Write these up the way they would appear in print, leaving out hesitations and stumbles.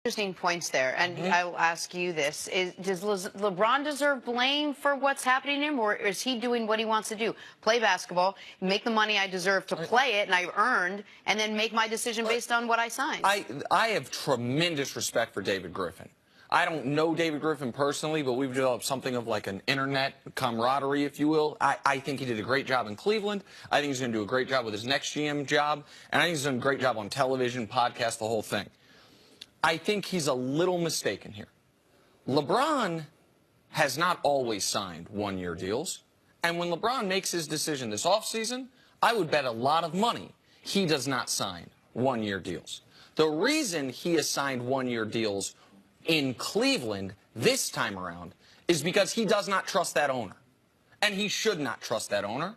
Interesting points there, and I'll ask you this: does LeBron deserve blame for what's happening to him, or is he doing what he wants to do? Play basketball, make the money I deserve to play it, and I've earned, and then make my decision based on what I signed. I have tremendous respect for David Griffin. I don't know David Griffin personally, but we've developed something of like an internet camaraderie, if you will. I think he did a great job in Cleveland. I think he's going to do a great job with his next GM job, and I think he's done a great job on television, podcast, the whole thing. I think he's a little mistaken here. LeBron has not always signed one-year deals. And when LeBron makes his decision this offseason, I would bet a lot of money he does not sign one-year deals. The reason he has signed one-year deals in Cleveland this time around is because he does not trust that owner. And he should not trust that owner.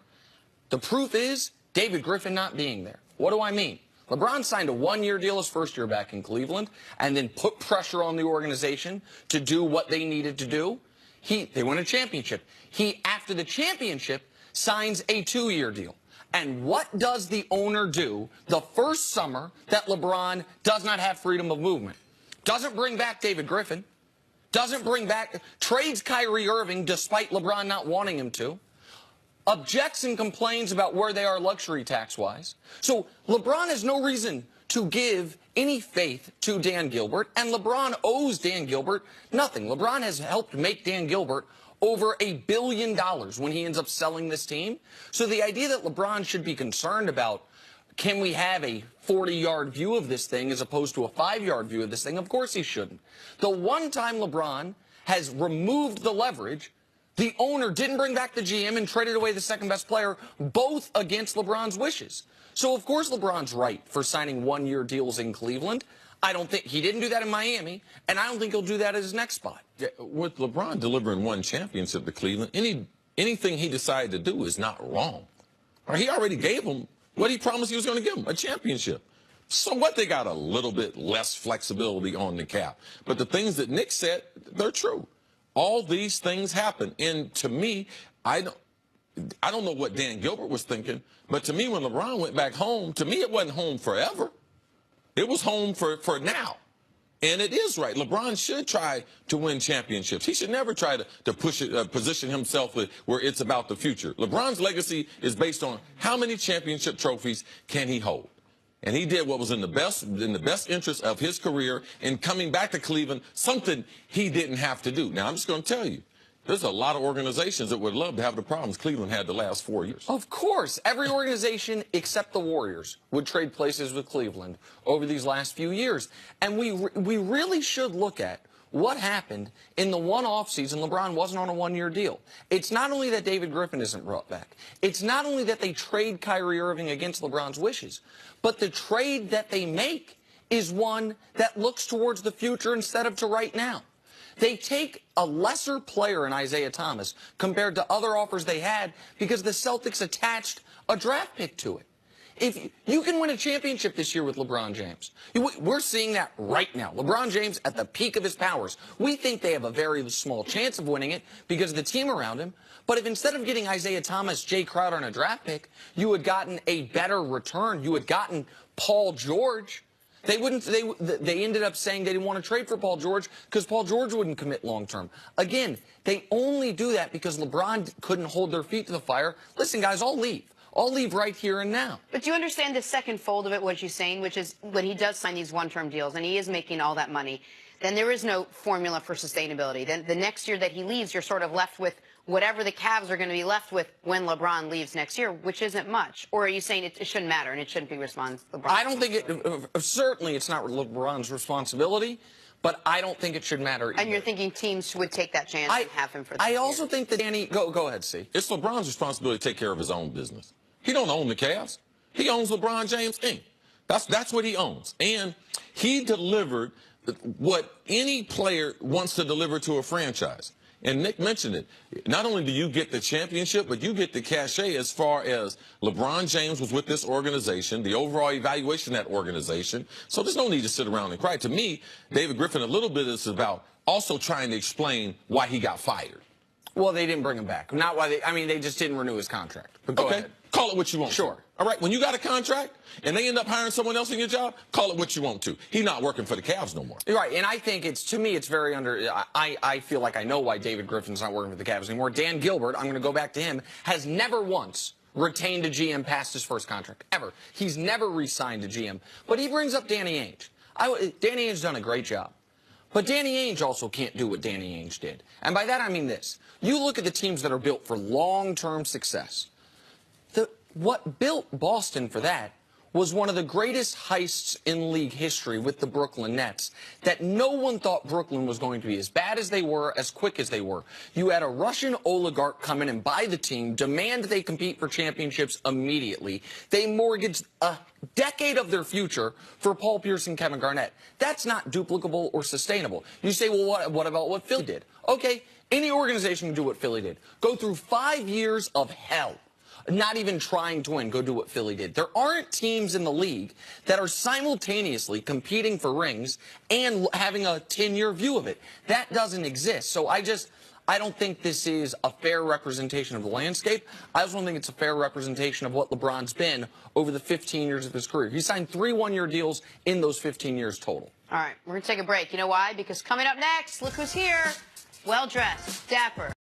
The proof is David Griffin not being there. What do I mean? LeBron signed a one-year deal his first year back in Cleveland and then put pressure on the organization to do what they needed to do. They won a championship. He, after the championship, signs a 2-year deal. And what does the owner do the first summer that LeBron does not have freedom of movement? Doesn't bring back David Griffin. Doesn't bring back, trades Kyrie Irving despite LeBron not wanting him to. Objects and complains about where they are luxury tax-wise. So LeBron has no reason to give any faith to Dan Gilbert, and LeBron owes Dan Gilbert nothing. LeBron has helped make Dan Gilbert over $1 billion when he ends up selling this team. So the idea that LeBron should be concerned about, can we have a 40-yard view of this thing as opposed to a 5-yard view of this thing? Of course he shouldn't. The one time LeBron has removed the leverage, the owner didn't bring back the GM and traded away the second-best player, both against LeBron's wishes. So, of course, LeBron's right for signing one-year deals in Cleveland. I don't think he didn't do that in Miami, and I don't think he'll do that at his next spot. Yeah, with LeBron delivering one championship to Cleveland, anything he decided to do is not wrong. Or he already gave him what he promised he was going to give him, a championship. So what, they got a little bit less flexibility on the cap. But the things that Nick said, they're true. All these things happen. And to me, I don't know what Dan Gilbert was thinking, but to me, when LeBron went back home, to me, it wasn't home forever. It was home for now. And it is right. LeBron should try to win championships. He should never try to push it, position himself where it's about the future. LeBron's legacy is based on how many championship trophies can he hold. And he did what was in the best interest of his career in coming back to Cleveland, something he didn't have to do. Now, I'm just going to tell you, there's a lot of organizations that would love to have the problems Cleveland had the last 4 years. Of course. Every organization except the Warriors would trade places with Cleveland over these last few years. And we really should look at what happened in the one offseason LeBron wasn't on a one-year deal. It's not only that David Griffin isn't brought back. It's not only that they trade Kyrie Irving against LeBron's wishes, but the trade that they make is one that looks towards the future instead of to right now. They take a lesser player in Isaiah Thomas compared to other offers they had because the Celtics attached a draft pick to it. If you can win a championship this year with LeBron James, we're seeing that right now. LeBron James at the peak of his powers. We think they have a very small chance of winning it because of the team around him. But if instead of getting Isaiah Thomas, Jay Crowder, and a draft pick, you had gotten a better return, you had gotten Paul George, they ended up saying they didn't want to trade for Paul George because Paul George wouldn't commit long term. Again, they only do that because LeBron couldn't hold their feet to the fire. Listen, guys, I'll leave. I'll leave right here and now. But do you understand the second fold of it, what you're saying, which is when he does sign these one-term deals and he is making all that money, then there is no formula for sustainability. Then the next year that he leaves, you're sort of left with whatever the Cavs are going to be left with when LeBron leaves next year, which isn't much. Or are you saying it shouldn't matter and it shouldn't be LeBron? I don't think certainly it's not LeBron's responsibility, but I don't think it should matter either. And you're thinking teams would take that chance and have him for the I also think that Danny, go ahead, C. It's LeBron's responsibility to take care of his own business. He don't own the Cavs. He owns LeBron James Inc. That's what he owns. And he delivered what any player wants to deliver to a franchise. And Nick mentioned it. Not only do you get the championship, but you get the cachet as far as LeBron James was with this organization, the overall evaluation of that organization. So there's no need to sit around and cry. To me, David Griffin, a little bit is about also trying to explain why he got fired. Well, they didn't bring him back. Not why they just didn't renew his contract. But go ahead. Call it what you want. Sure. To. All right. When you got a contract and they end up hiring someone else in your job, call it what you want to. He's not working for the Cavs no more. Right. And I think to me, it's very I feel like I know why David Griffin's not working for the Cavs anymore. Dan Gilbert, I'm going to go back to him, has never once retained a GM past his first contract, ever. He's never re-signed a GM. But he brings up Danny Ainge. Danny Ainge's done a great job. But Danny Ainge also can't do what Danny Ainge did. And by that, I mean this. You look at the teams that are built for long-term success. What built Boston for that was one of the greatest heists in league history with the Brooklyn Nets, that no one thought Brooklyn was going to be as bad as they were, as quick as they were. You had a Russian oligarch come in and buy the team, demand they compete for championships immediately. They mortgaged a decade of their future for Paul Pierce and Kevin Garnett. That's not duplicable or sustainable. You say, well, what about what Philly did? Okay, any organization can do what Philly did. Go through 5 years of hell. Not even trying to win, go do what Philly did. There aren't teams in the league that are simultaneously competing for rings and having a 10-year view of it. That doesn't exist. So I don't think this is a fair representation of the landscape. I also don't think it's a fair representation of what LeBron's been over the 15 years of his career. He signed 3 one-year deals in those 15 years total. All right, we're going to take a break. You know why? Because coming up next, look who's here. Well-dressed, dapper.